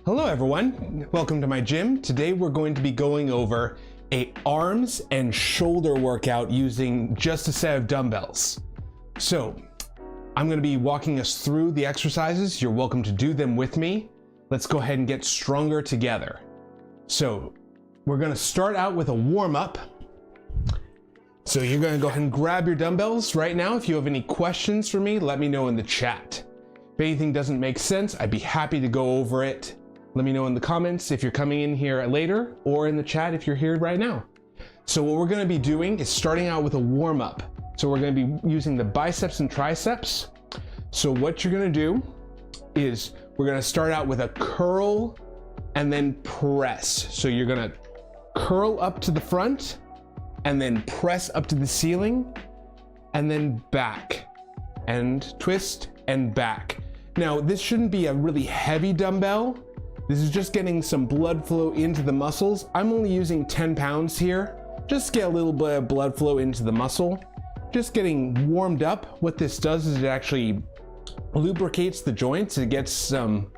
Hello everyone, welcome to my gym. Today we're going to be going over a arms and shoulder workout using just a set of dumbbells. So I'm going to be walking us through the exercises. You're welcome to do them with me. Let's go ahead and get stronger together. So we're going to start out with a warm-up. So you're going to go ahead and grab your dumbbells right now. If you have any questions for me, let me know in the chat. If anything doesn't make sense, I'd be happy to go over it. Let me know in the comments if you're coming in here later, or in the chat if you're here right now. So what we're going to be doing is starting out with a warm-up. So we're going to be using the biceps and triceps. So what you're going to do is we're going to start out with a curl and then press. So you're going to curl up to the front and then press up to the ceiling and then back and twist and back. Now this shouldn't be a really heavy dumbbell. This is just getting some blood flow into the muscles. I'm only using 10 pounds here. Just get a little bit of blood flow into the muscle. Just getting warmed up. What this does is it actually lubricates the joints. It gets some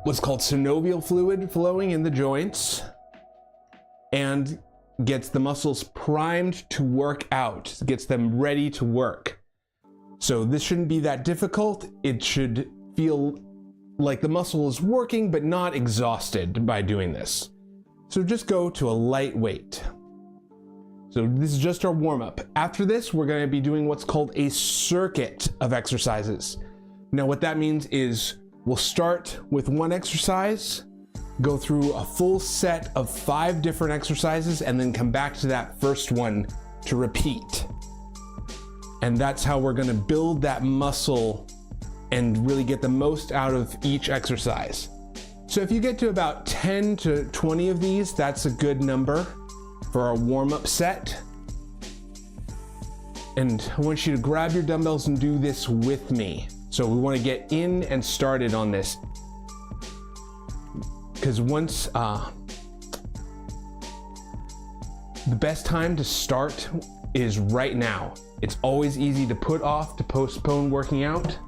what's called synovial fluid flowing in the joints and gets the muscles primed to work out. It gets them ready to work. So this shouldn't be that difficult. It should feel like the muscle is working but not exhausted by doing this. So just go to a light weight. So this is just our warm-up. After this, we're going to be doing what's called a circuit of exercises. Now what that means is we'll start with one exercise, go through a full set of 5 different exercises, and then come back to that first one to repeat. And that's how we're going to build that muscle and really get the most out of each exercise. So if you get to about 10 to 20 of these, that's a good number for our warm-up set. And I want you to grab your dumbbells and do this with me. So we want to get in and started on this. Because once, the best time to start is right now. It's always easy to put off, to postpone working out.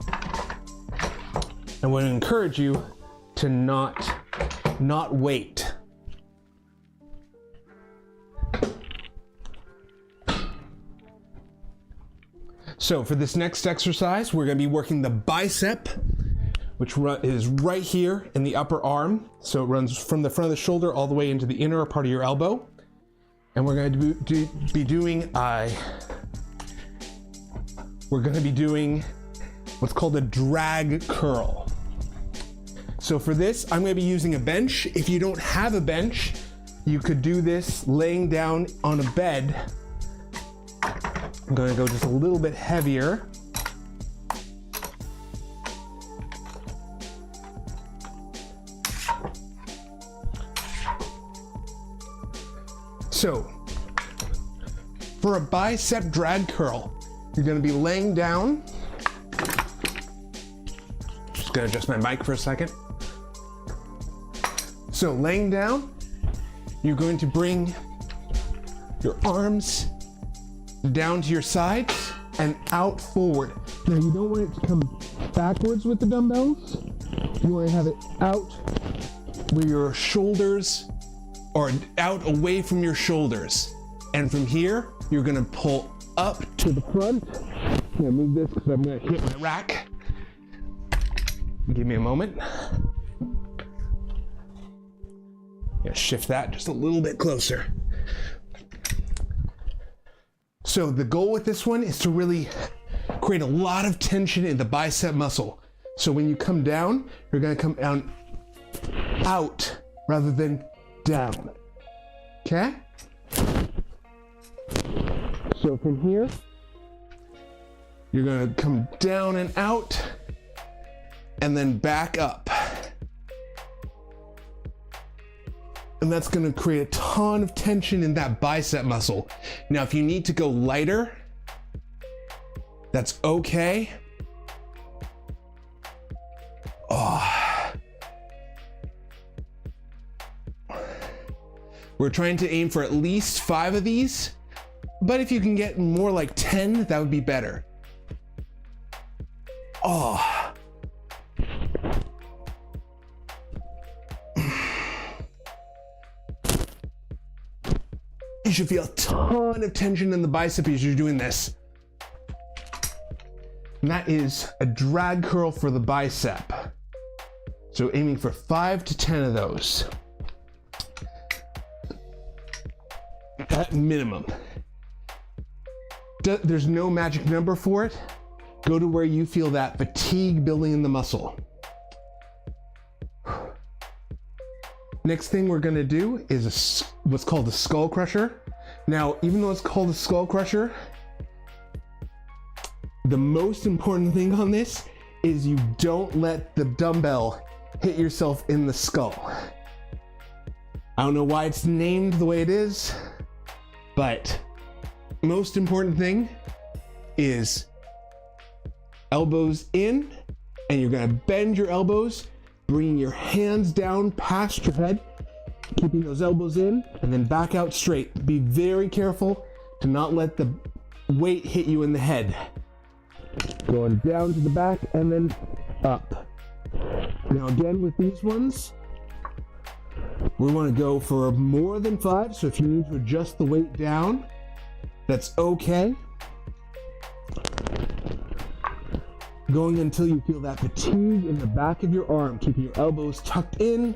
I want to encourage you to not wait. So for this next exercise, we're going to be working the bicep, which is right here in the upper arm. So it runs from the front of the shoulder all the way into the inner part of your elbow. And we're going to be doing what's called a drag curl. So for this, I'm going to be using a bench. If you don't have a bench, you could do this laying down on a bed. I'm going to go just a little bit heavier. So for a bicep drag curl, you're going to be laying down. Just going to adjust my mic for a second. So laying down, you're going to bring your arms down to your sides and out forward. Now you don't want it to come backwards with the dumbbells. You want to have it out where your shoulders are out away from your shoulders. And from here, you're going to pull up to the front. I'm going to move this because I'm going to hit my rack. Give me a moment. Shift that just a little bit closer. So the goal with this one is to really create a lot of tension in the bicep muscle. So when you come down, you're going to come down out rather than down. Okay? So from here, you're going to come down and out and then back up. And that's going to create a ton of tension in that bicep muscle. Now, if you need to go lighter, that's okay. We're trying to aim for at least 5 of these, but if you can get more like 10, that would be better. You should feel a ton of tension in the bicep as you're doing this. And that is a drag curl for the bicep. So aiming for 5 to 10 of those. At minimum. There's no magic number for it. Go to where you feel that fatigue building in the muscle. Next thing we're gonna do is what's called a skull crusher. Now, even though it's called a skull crusher, the most important thing on this is you don't let the dumbbell hit yourself in the skull. I don't know why it's named the way it is, but most important thing is elbows in, and you're gonna bend your elbows, bringing your hands down past your head, keeping those elbows in, and then back out straight. Be very careful to not let the weight hit you in the head. Going down to the back and then up. Now again with these ones, we want to go for more than 5, so if you need to adjust the weight down, that's okay. Going until you feel that fatigue in the back of your arm, keeping your elbows tucked in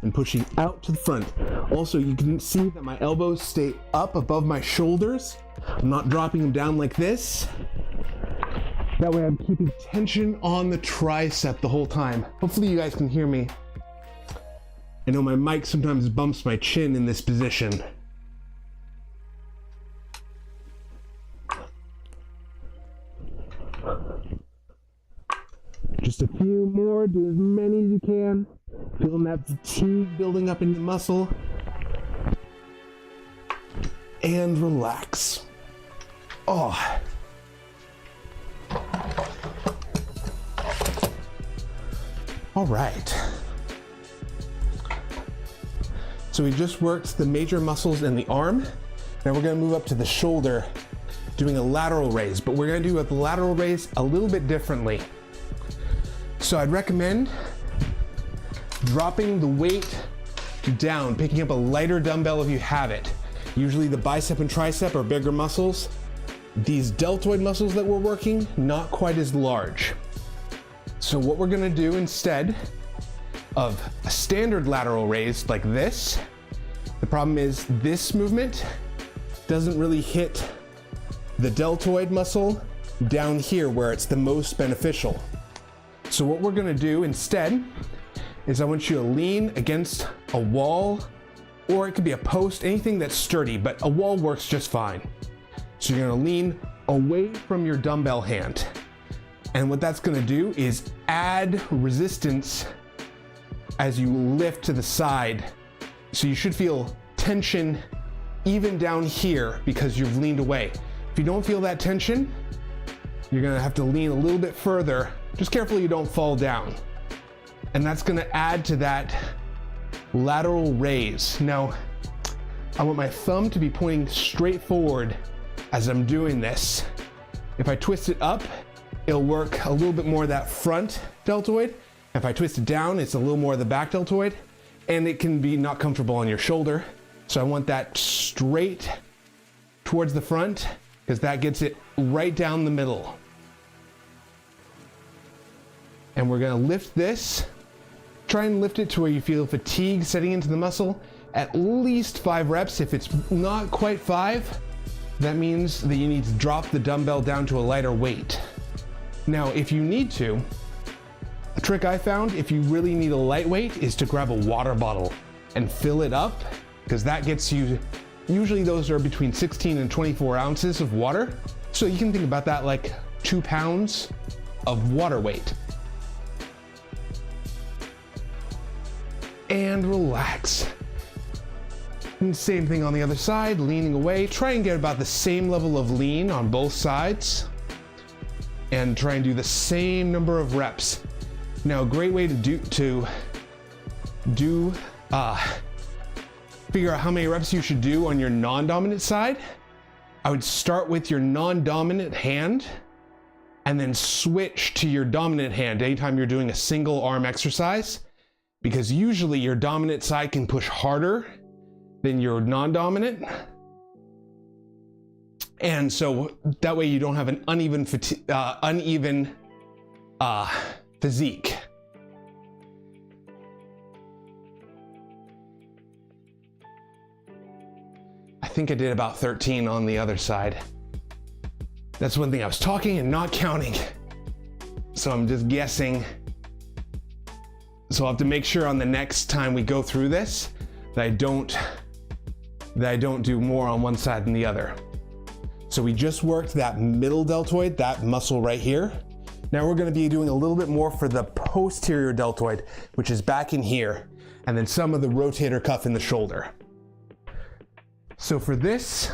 and pushing out to the front. Also, you can see that my elbows stay up above my shoulders. I'm not dropping them down like this. That way I'm keeping tension on the tricep the whole time. Hopefully you guys can hear me. I know my mic sometimes bumps my chin in this position. Just a few more, do as many as you can. Feeling that fatigue building up in the muscle. And relax. Oh. All right. So we just worked the major muscles in the arm. Now we're gonna move up to the shoulder, doing a lateral raise, but we're gonna do a lateral raise a little bit differently. So I'd recommend dropping the weight down, picking up a lighter dumbbell if you have it. Usually the bicep and tricep are bigger muscles. These deltoid muscles that we're working, not quite as large. So what we're gonna do instead of a standard lateral raise like this, the problem is this movement doesn't really hit the deltoid muscle down here where it's the most beneficial. So what we're gonna do instead is I want you to lean against a wall, or it could be a post, anything that's sturdy, but a wall works just fine. So you're gonna lean away from your dumbbell hand. And what that's gonna do is add resistance as you lift to the side. So you should feel tension even down here because you've leaned away. If you don't feel that tension, you're gonna have to lean a little bit further. Just carefully you don't fall down. And that's gonna add to that lateral raise. Now, I want my thumb to be pointing straight forward as I'm doing this. If I twist it up, it'll work a little bit more of that front deltoid. If I twist it down, it's a little more of the back deltoid, and it can be not comfortable on your shoulder. So I want that straight towards the front because that gets it right down the middle. And we're gonna lift this. Try and lift it to where you feel fatigue setting into the muscle. At least 5 reps. If it's not quite 5, that means that you need to drop the dumbbell down to a lighter weight. Now, if you need to, a trick I found, if you really need a lightweight, is to grab a water bottle and fill it up, because that gets you, usually those are between 16 and 24 ounces of water. So you can think about that like 2 pounds of water weight. And relax. And same thing on the other side, leaning away. Try and get about the same level of lean on both sides. And try and do the same number of reps. Now, a great way to figure out how many reps you should do on your non-dominant side, I would start with your non-dominant hand and then switch to your dominant hand anytime you're doing a single arm exercise, because usually your dominant side can push harder than your non-dominant. And so that way you don't have an uneven physique. I think I did about 13 on the other side. That's one thing, I was talking and not counting. So I'm just guessing. So I'll have to make sure on the next time we go through this that I don't do more on one side than the other. So we just worked that middle deltoid, that muscle right here. Now we're gonna be doing a little bit more for the posterior deltoid, which is back in here, and then some of the rotator cuff in the shoulder. So for this,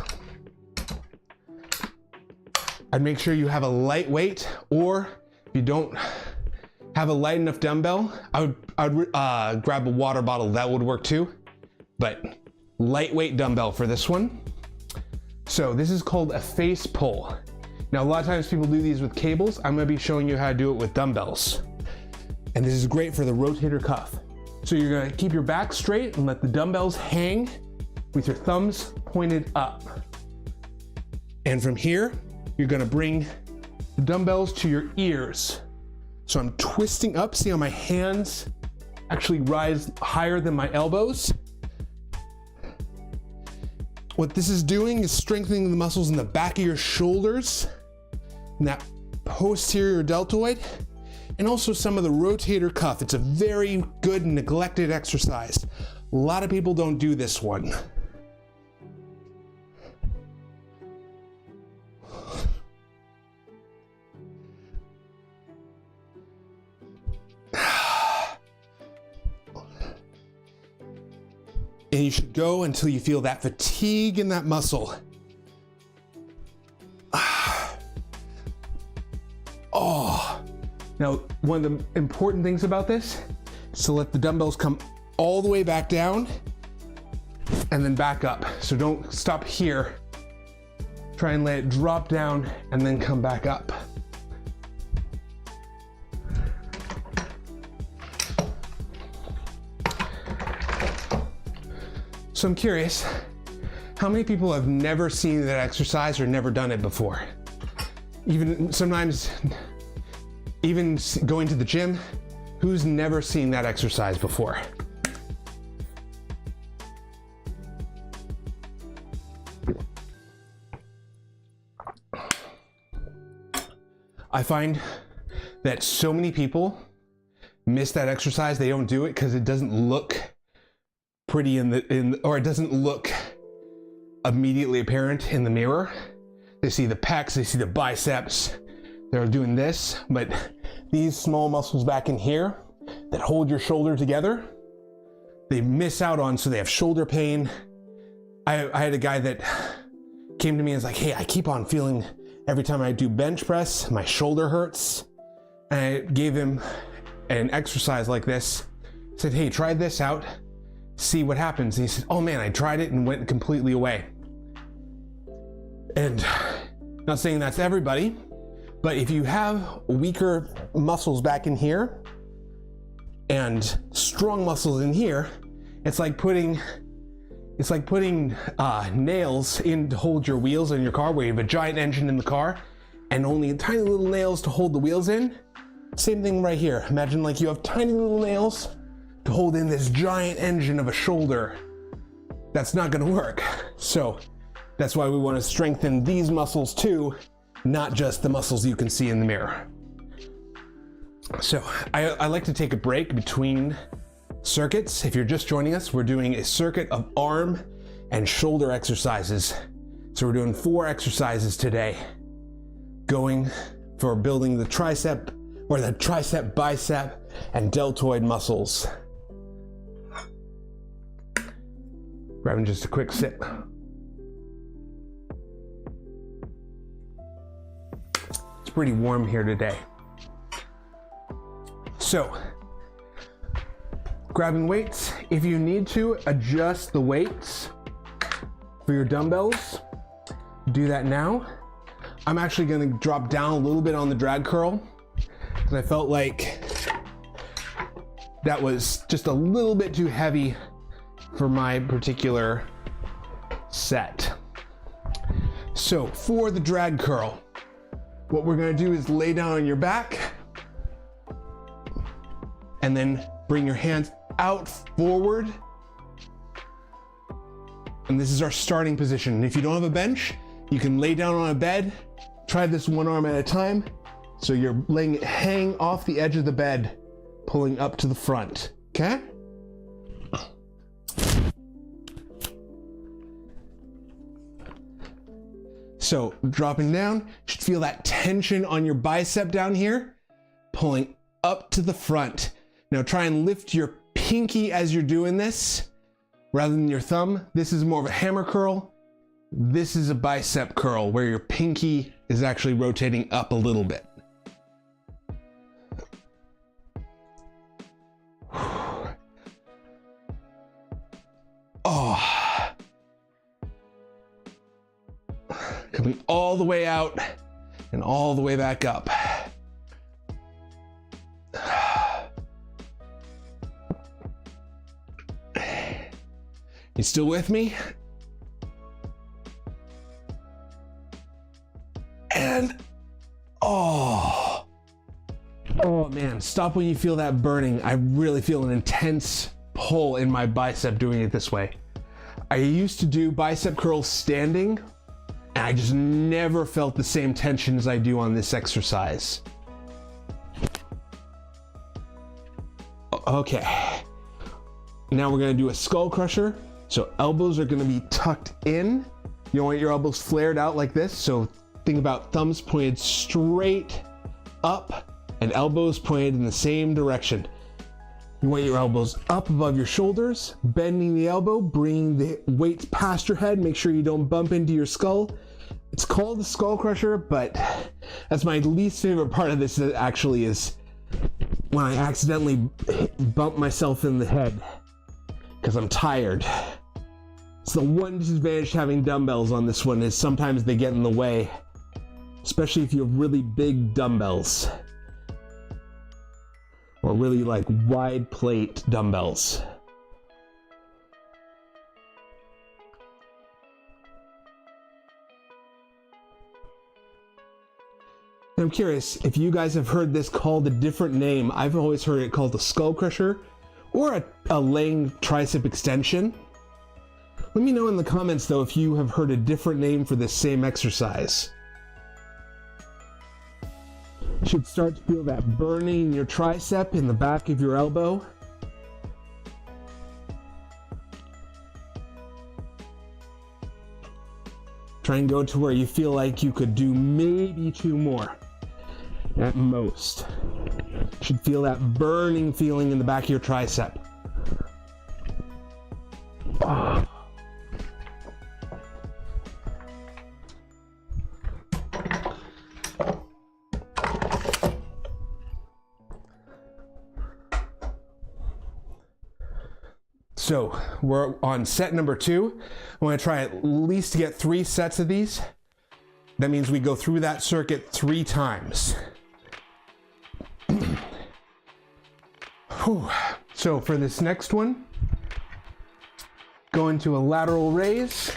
I'd make sure you have a light weight, or if you don't have a light enough dumbbell, I would grab a water bottle, that would work too. But lightweight dumbbell for this one. So this is called a face pull. Now a lot of times people do these with cables. I'm gonna be showing you how to do it with dumbbells. And this is great for the rotator cuff. So you're gonna keep your back straight and let the dumbbells hang with your thumbs pointed up. And from here, you're gonna bring the dumbbells to your ears. So I'm twisting up, see how my hands actually rise higher than my elbows? What this is doing is strengthening the muscles in the back of your shoulders, and that posterior deltoid, and also some of the rotator cuff. It's a very good neglected exercise. A lot of people don't do this one. And you should go until you feel that fatigue in that muscle. Oh. Now, one of the important things about this is to let the dumbbells come all the way back down and then back up. So don't stop here. Try and let it drop down and then come back up. So I'm curious, how many people have never seen that exercise or never done it before? Even sometimes, even going to the gym, who's never seen that exercise before? I find that so many people miss that exercise. They don't do it because it doesn't look pretty or it doesn't look immediately apparent in the mirror. They see the pecs, they see the biceps, they're doing this, but these small muscles back in here that hold your shoulder together, they miss out on, so they have shoulder pain. I had a guy that came to me and was like, hey, I keep on feeling every time I do bench press, my shoulder hurts. And I gave him an exercise like this. I said, hey, try this out. See what happens. And he said, oh man, I tried it and went completely away. And not saying that's everybody, but if you have weaker muscles back in here and strong muscles in here, it's like putting nails in to hold your wheels in your car, where you have a giant engine in the car and only tiny little nails to hold the wheels in. Same thing right here. Imagine like you have tiny little nails to hold in this giant engine of a shoulder. That's not gonna work. So that's why we wanna strengthen these muscles too, not just the muscles you can see in the mirror. So I like to take a break between circuits. If you're just joining us, we're doing a circuit of arm and shoulder exercises. So we're doing 4 exercises today, going for building the tricep, or the tricep, bicep, and deltoid muscles. Grabbing just a quick sip. It's pretty warm here today. So, grabbing weights. If you need to adjust the weights for your dumbbells, do that now. I'm actually gonna drop down a little bit on the drag curl because I felt like that was just a little bit too heavy for my particular set. So for the drag curl, what we're gonna do is lay down on your back and then bring your hands out forward. And this is our starting position. And if you don't have a bench, you can lay down on a bed. Try this one arm at a time. So you're letting it hang off the edge of the bed, pulling up to the front, okay? So dropping down, you should feel that tension on your bicep down here, pulling up to the front. Now try and lift your pinky as you're doing this, rather than your thumb. This is more of a hammer curl. This is a bicep curl where your pinky is actually rotating up a little bit. Oh. Coming all the way out and all the way back up. You still with me? And, oh man, stop when you feel that burning. I really feel an intense pull in my bicep doing it this way. I used to do bicep curls standing, and I just never felt the same tension as I do on this exercise. Okay, now we're gonna do a skull crusher. So elbows are gonna be tucked in. You don't want your elbows flared out like this. So think about thumbs pointed straight up and elbows pointed in the same direction. You want your elbows up above your shoulders, bending the elbow, bringing the weight past your head. Make sure you don't bump into your skull. It's called the skull crusher, but that's my least favorite part of this actually is when I accidentally bump myself in the head because I'm tired. It's the one disadvantage to having dumbbells on this one is sometimes they get in the way, especially if you have really big dumbbells or really like wide plate dumbbells. I'm curious if you guys have heard this called a different name. I've always heard it called a skull crusher or a laying tricep extension. Let me know in the comments though if you have heard a different name for this same exercise. You should start to feel that burning in your tricep in the back of your elbow. Try and go to where you feel like you could do maybe 2 more at most. You should feel that burning feeling in the back of your tricep. Oh. So we're on set number 2. I want to try at least to get 3 sets of these. That means we go through that circuit 3 times. So for this next one, go into a lateral raise.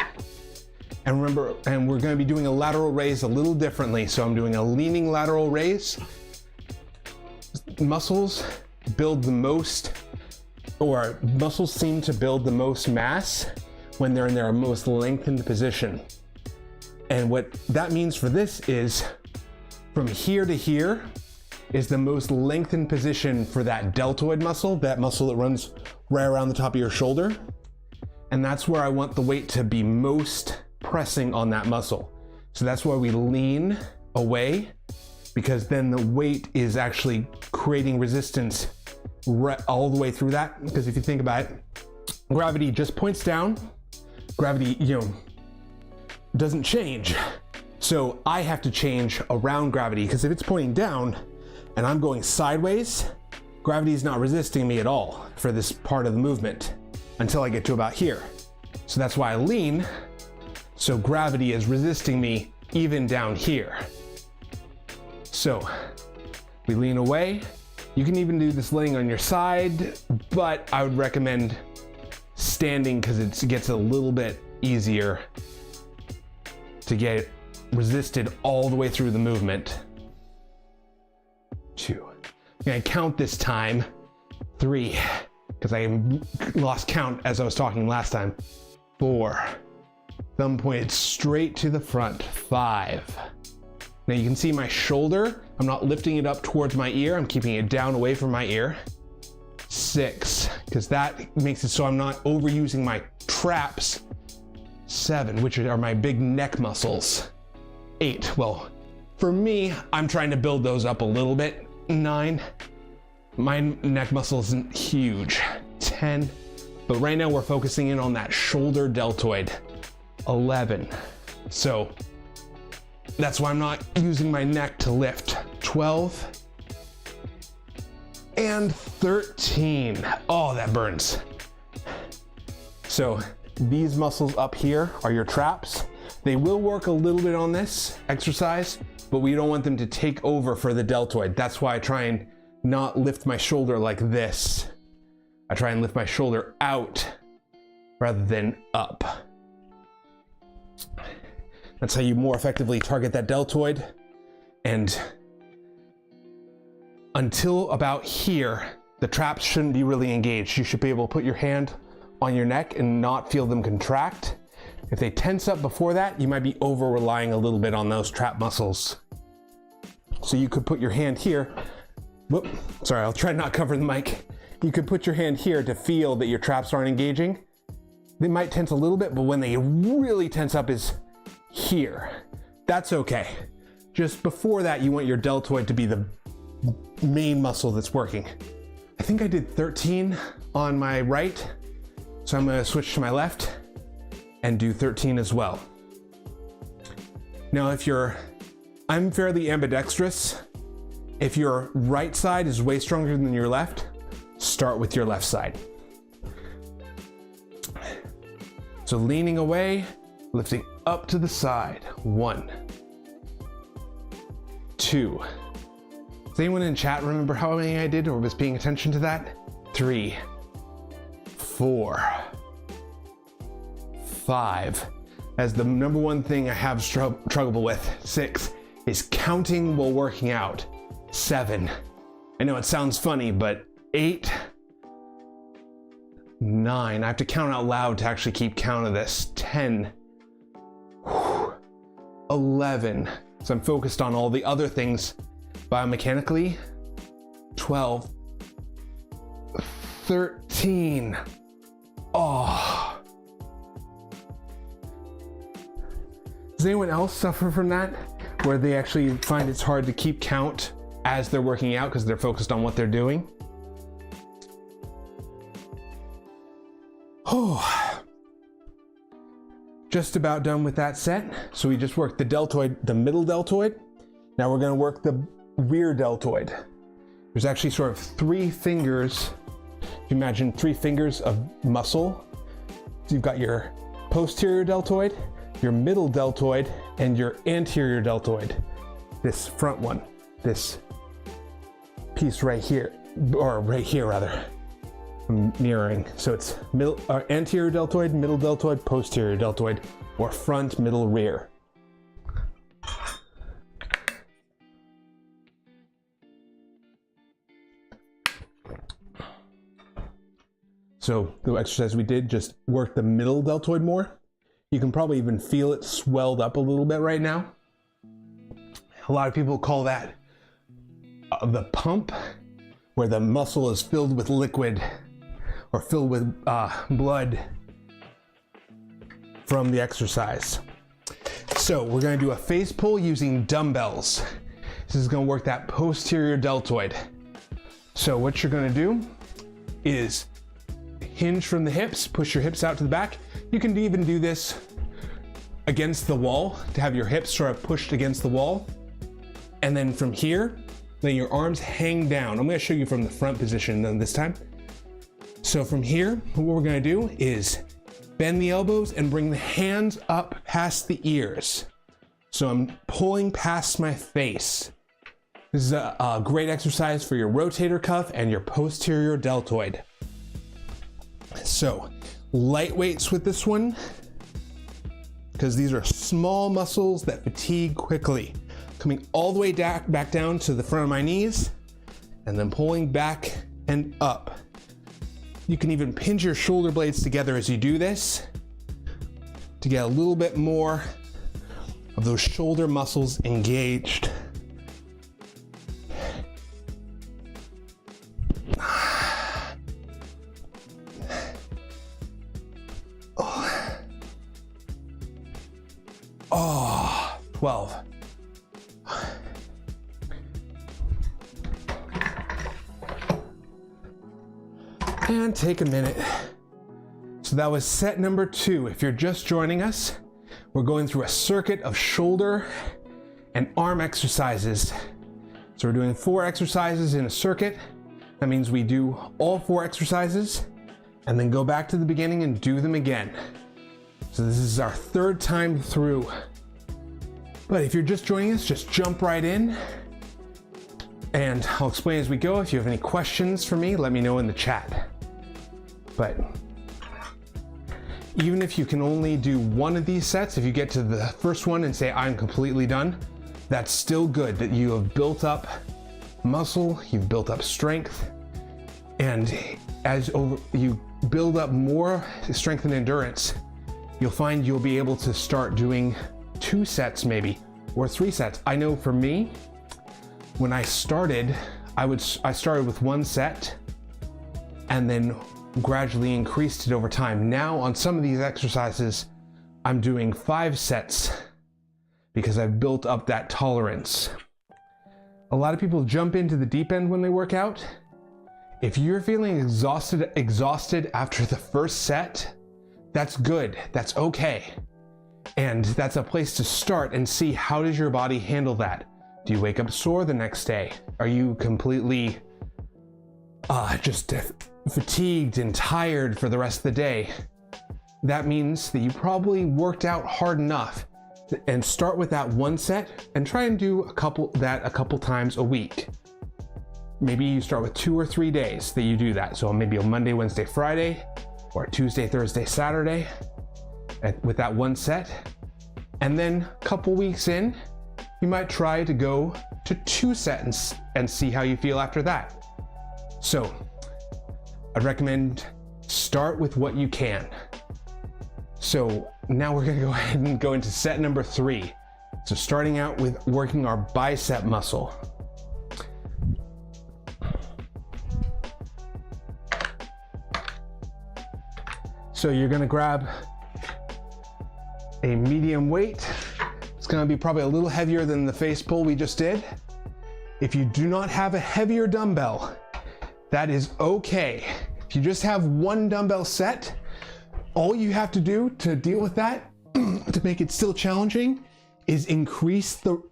And remember, we're going to be doing a lateral raise a little differently. So I'm doing a leaning lateral raise. Muscles build the most, or muscles seem to build the most mass when they're in their most lengthened position. And what that means for this is from here to here is the most lengthened position for that deltoid muscle, that muscle that runs right around the top of your shoulder. And that's where I want the weight to be most pressing on that muscle. So that's why we lean away, because then the weight is actually creating resistance all the way through that. Because if you think about it, gravity just points down. Gravity, doesn't change. So I have to change around gravity, because if it's pointing down and I'm going sideways, gravity is not resisting me at all for this part of the movement until I get to about here. So that's why I lean. So gravity is resisting me even down here. So we lean away. You can even do this laying on your side, but I would recommend standing because it gets a little bit easier to get resisted all the way through the movement. 2. I'm gonna count this time. 3, because I lost count as I was talking last time. 4, thumb pointed straight to the front. 5. Now you can see my shoulder, I'm not lifting it up towards my ear, I'm keeping it down away from my ear. 6, because that makes it so I'm not overusing my traps. 7, which are my big neck muscles. 8, well, for me, I'm trying to build those up a little bit. 9, my neck muscle isn't huge. 10, but right now we're focusing in on that shoulder deltoid. 11, so that's why I'm not using my neck to lift. 12, and 13. Oh, that burns. So these muscles up here are your traps. They will work a little bit on this exercise, but we don't want them to take over for the deltoid. That's why I try and not lift my shoulder like this. I try and lift my shoulder out rather than up. That's how you more effectively target that deltoid. And until about here, the traps shouldn't be really engaged. You should be able to put your hand on your neck and not feel them contract. If they tense up before that, you might be over relying a little bit on those trap muscles. So you could put your hand here. Whoop, sorry, I'll try not cover the mic. You could put your hand here to feel that your traps aren't engaging. They might tense a little bit, but when they really tense up is here. That's okay. Just before that, you want your deltoid to be the main muscle that's working. I think I did 13 on my right, so I'm gonna switch to my left and do 13 as well. Now, I'm fairly ambidextrous. If your right side is way stronger than your left, start with your left side. So leaning away, lifting up to the side. 1, 2. Does anyone in chat remember how many I did or was paying attention to that? 3, 4, 5. As the number one thing I have struggle with. 6 is counting while working out. 7. I know it sounds funny, but 8, 9. I have to count out loud to actually keep count of this. 10, 11. So I'm focused on all the other things biomechanically. 12, 13. Oh. Does anyone else suffer from that? Where they actually find it's hard to keep count as they're working out because they're focused on what they're doing? Oh. Just about done with that set. So we just worked the deltoid, the middle deltoid. Now we're gonna work the rear deltoid. There's actually sort of 3 fingers. If you imagine 3 fingers of muscle. So you've got your posterior deltoid, your middle deltoid, and your anterior deltoid. This front one, this piece right here, or right here rather. I'm mirroring. So it's anterior deltoid, middle deltoid, posterior deltoid, or front, middle, rear. So the exercise we did just worked the middle deltoid more. You can probably even feel it swelled up a little bit right now. A lot of people call that the pump, where the muscle is filled with liquid or filled with blood from the exercise. So we're gonna do a face pull using dumbbells. This is gonna work that posterior deltoid. So what you're gonna do is hinge from the hips, push your hips out to the back. You can even do this against the wall to have your hips sort of pushed against the wall. And then from here, then your arms hang down. I'm gonna show you from the front position then this time. So from here, what we're gonna do is bend the elbows and bring the hands up past the ears. So I'm pulling past my face. This is a great exercise for your rotator cuff and your posterior deltoid. So light weights with this one. because these are small muscles that fatigue quickly. Coming all the way back down to the front of my knees, and then pulling back and up. You can even pinch your shoulder blades together as you do this to get a little bit more of those shoulder muscles engaged. Oh, 12. And take a minute. So that was set number 2. If you're just joining us, we're going through a circuit of shoulder and arm exercises. So we're doing 4 exercises in a circuit. That means we do all 4 exercises and then go back to the beginning and do them again. So this is our 3rd time through. But if you're just joining us, just jump right in. And I'll explain as we go. If you have any questions for me, let me know in the chat. But even if you can only do one of these sets, if you get to the first one and say, I'm completely done, that's still good, that you have built up muscle, you've built up strength. And as you build up more strength and endurance, you'll find you'll be able to start doing 2 sets maybe, or 3 sets. I know for me, when I started, I started with 1 set and then gradually increased it over time. Now on some of these exercises, I'm doing 5 sets because I've built up that tolerance. A lot of people jump into the deep end when they work out. If you're feeling exhausted after the first set, that's good, that's okay. And that's a place to start and see, how does your body handle that? Do you wake up sore the next day? Are you completely just fatigued and tired for the rest of the day? That means that you probably worked out hard enough. And start with that 1 set and try and do a couple times a week. Maybe you start with 2 or 3 days that you do that. So maybe a Monday, Wednesday, Friday, or Tuesday, Thursday, Saturday with that 1 set. And then a couple weeks in, you might try to go to 2 sets and see how you feel after that. So I'd recommend start with what you can. So now we're gonna go ahead and go into set number 3. So starting out with working our bicep muscle. So you're gonna grab a medium weight. It's gonna be probably a little heavier than the face pull we just did. If you do not have a heavier dumbbell, that is okay. If you just have 1 dumbbell set, all you have to do to deal with that, to make it still challenging, is increase the,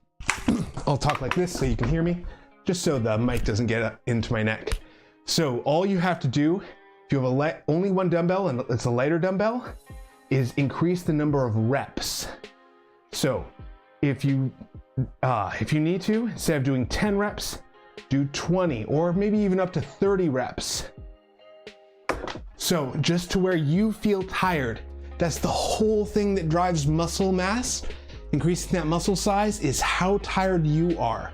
I'll talk like this so you can hear me, just so the mic doesn't get into my neck. So all you have to do, if you have only 1 dumbbell and it's a lighter dumbbell, is increase the number of reps. So if you need to, instead of doing 10 reps, do 20 or maybe even up to 30 reps. So just to where you feel tired. That's the whole thing that drives muscle mass. Increasing that muscle size is how tired you are.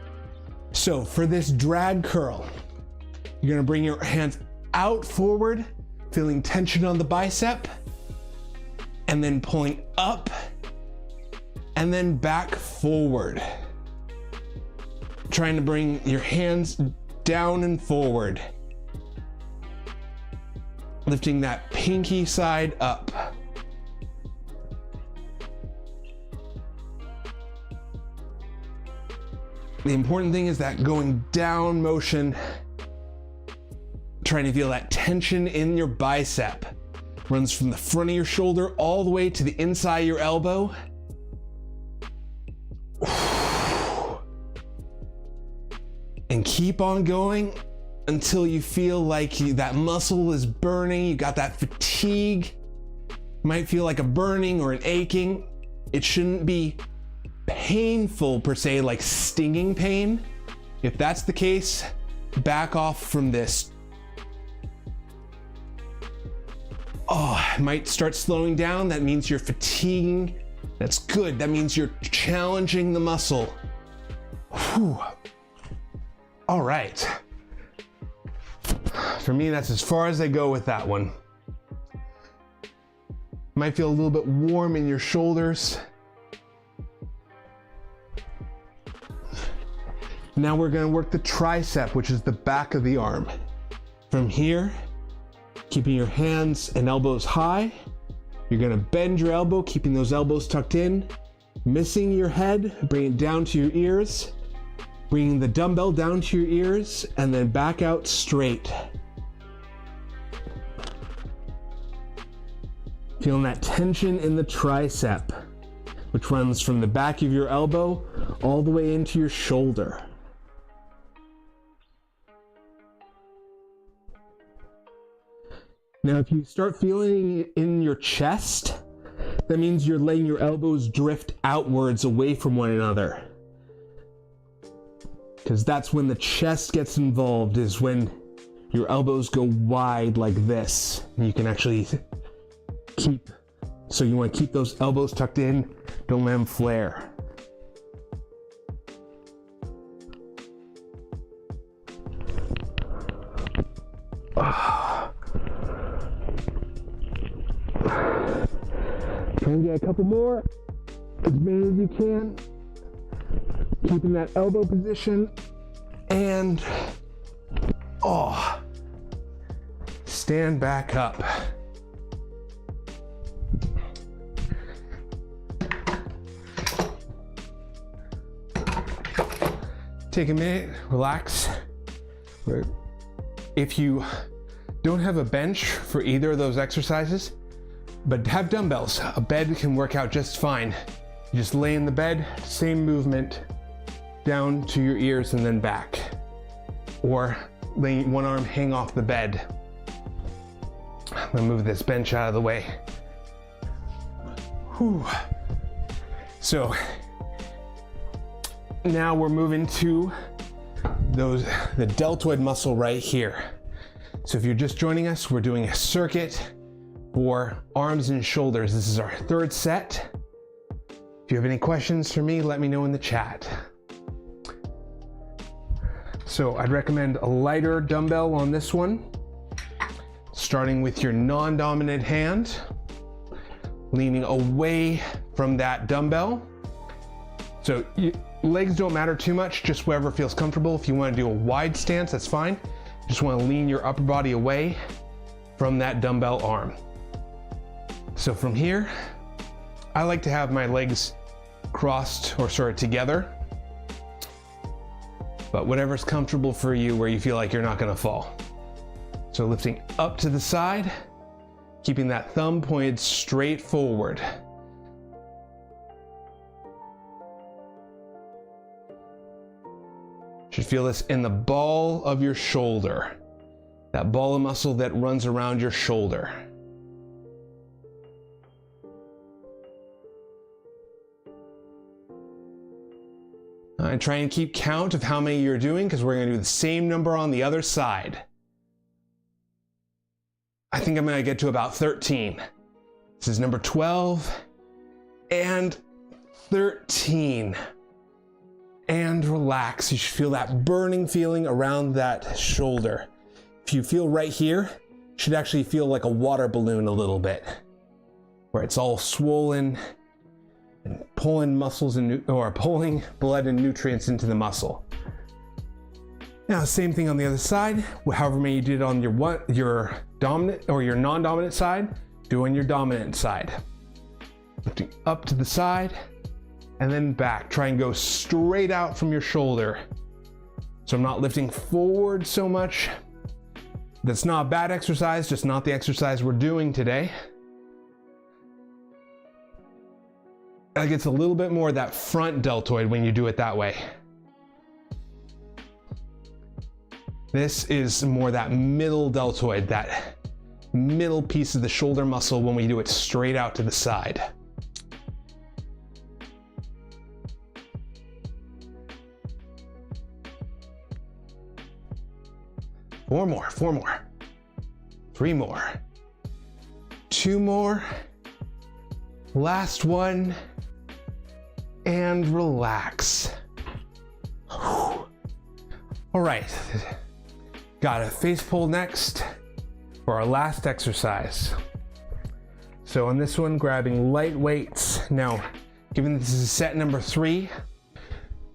So for this drag curl, you're gonna bring your hands out forward, feeling tension on the bicep, and then pulling up, and then back forward. Trying to bring your hands down and forward. Lifting that pinky side up. The important thing is that going down motion, trying to feel that tension in your bicep. Runs from the front of your shoulder all the way to the inside of your elbow. And keep on going until you feel like that muscle is burning, you got that fatigue. Might feel like a burning or an aching. It shouldn't be painful per se, like stinging pain. If that's the case, back off from this. Oh, it might start slowing down. That means you're fatiguing That's good. That means you're challenging the muscle. Whew. All right. For me, that's as far as I go with that one. Might feel a little bit warm in your shoulders. Now we're going to work the tricep, which is the back of the arm. From here, keeping your hands and elbows high, you're going to bend your elbow, keeping those elbows tucked in, missing your head, bring it down to your ears, bringing the dumbbell down to your ears, and then back out straight. Feeling that tension in the tricep, which runs from the back of your elbow all the way into your shoulder. Now, if you start feeling it in your chest, that means you're letting your elbows drift outwards away from one another. Because that's when the chest gets involved, is when your elbows go wide like this. And you can actually so you want to keep those elbows tucked in, don't let them flare. Try and get a couple more, as many as you can. Keeping that elbow position, and stand back up. Take a minute, relax. If you don't have a bench for either of those exercises, but have dumbbells, a bed can work out just fine. You just lay in the bed, same movement, down to your ears and then back. Or laying one arm hang off the bed. I'm gonna move this bench out of the way. Whew. So now we're moving to the deltoid muscle right here. So if you're just joining us, we're doing a circuit for arms and shoulders. This is our third set. If you have any questions for me, let me know in the chat. So I'd recommend a lighter dumbbell on this one, starting with your non-dominant hand, leaning away from that dumbbell. So legs don't matter too much, just wherever feels comfortable. If you want to do a wide stance, that's fine. Just want to lean your upper body away from that dumbbell arm. So from here, I like to have my legs crossed, or together, but whatever's comfortable for you, where you feel like you're not going to fall. So lifting up to the side, keeping that thumb pointed straight forward. Should feel this in the ball of your shoulder, that ball of muscle that runs around your shoulder. And try and keep count of how many you're doing, because we're going to do the same number on the other side. I think I'm going to get to about 13. This is number 12 and 13. And relax. You should feel that burning feeling around that shoulder. If you feel right here, you should actually feel like a water balloon a little bit, where it's all swollen and pulling muscles or pulling blood and nutrients into the muscle. Now, same thing on the other side. However many you did on your dominant or your non-dominant side, do on your dominant side. Lifting up to the side and then back. Try and go straight out from your shoulder. So I'm not lifting forward so much. That's not a bad exercise, just not the exercise we're doing today. It gets a little bit more of that front deltoid when you do it that way. This is more that middle deltoid, that middle piece of the shoulder muscle when we do it straight out to the side. Four more, 3 more, 2 more, last one, and relax. All right, got a face pull next for our last exercise. So on this one, grabbing light weights. Now, given this is set number 3,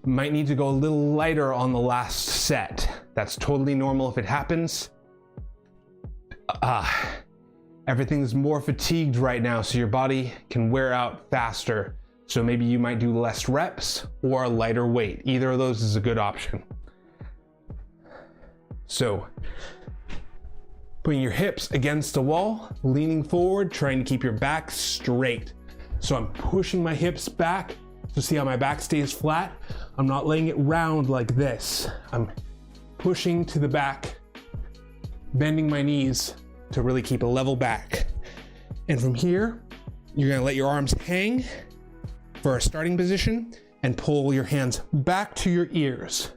might need to go a little lighter on the last set. That's totally normal if it happens. Everything's more fatigued right now, so your body can wear out faster. So maybe you might do less reps or a lighter weight. Either of those is a good option. So, putting your hips against the wall, leaning forward, trying to keep your back straight. So I'm pushing my hips back to see how my back stays flat. I'm not laying it round like this. I'm pushing to the back, bending my knees to really keep a level back. And from here, you're gonna let your arms hang for a starting position and pull your hands back to your ears.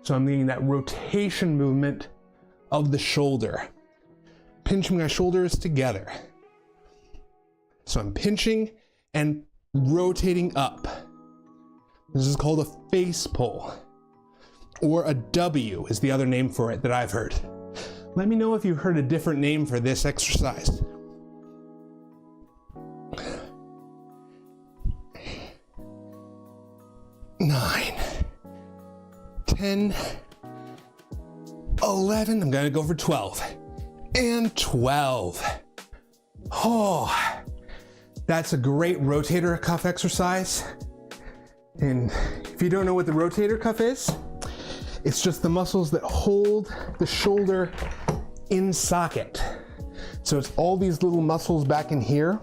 So I'm getting that rotation movement of the shoulder. Pinching my shoulders together. So I'm pinching and rotating up. This is called a face pull, or a W is the other name for it that I've heard. Let me know if you've heard a different name for this exercise. Nine, 10, 11, I'm gonna go for 12, and 12. Oh, that's a great rotator cuff exercise. And if you don't know what the rotator cuff is, it's just the muscles that hold the shoulder in socket. So it's all these little muscles back in here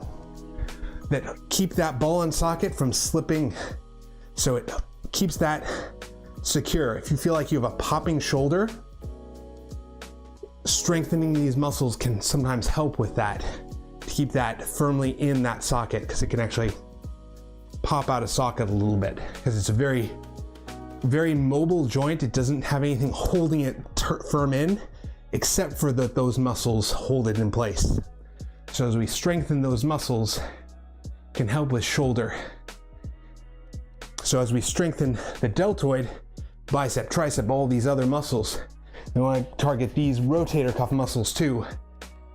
that keep that ball in socket from slipping. So it keeps that secure. If you feel like you have a popping shoulder, strengthening these muscles can sometimes help with that, to keep that firmly in that socket, because it can actually pop out of socket a little bit, because it's a very, very mobile joint. It doesn't have anything holding it firm in, except for that those muscles hold it in place. So as we strengthen those muscles, it can help with shoulder. So as we strengthen the deltoid, bicep, tricep, all these other muscles, we want to target these rotator cuff muscles too,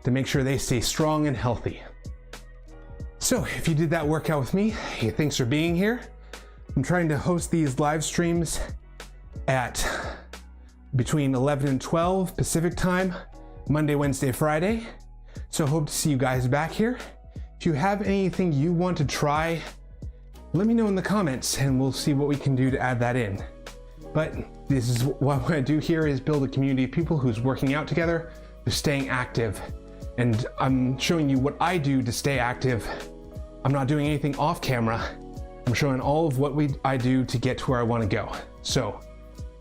to make sure they stay strong and healthy. So if you did that workout with me, hey, thanks for being here. I'm trying to host these live streams at between 11 and 12 Pacific time, Monday, Wednesday, Friday. So hope to see you guys back here. If you have anything you want to try, let me know in the comments and we'll see what we can do to add that in. But this is what I want to do here, is build a community of people who's working out together, who's staying active. And I'm showing you what I do to stay active. I'm not doing anything off camera. I'm showing all of what I do to get to where I want to go. So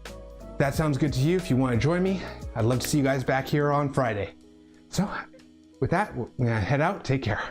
if that sounds good to you, if you want to join me, I'd love to see you guys back here on Friday. So with that, we're gonna head out. Take care.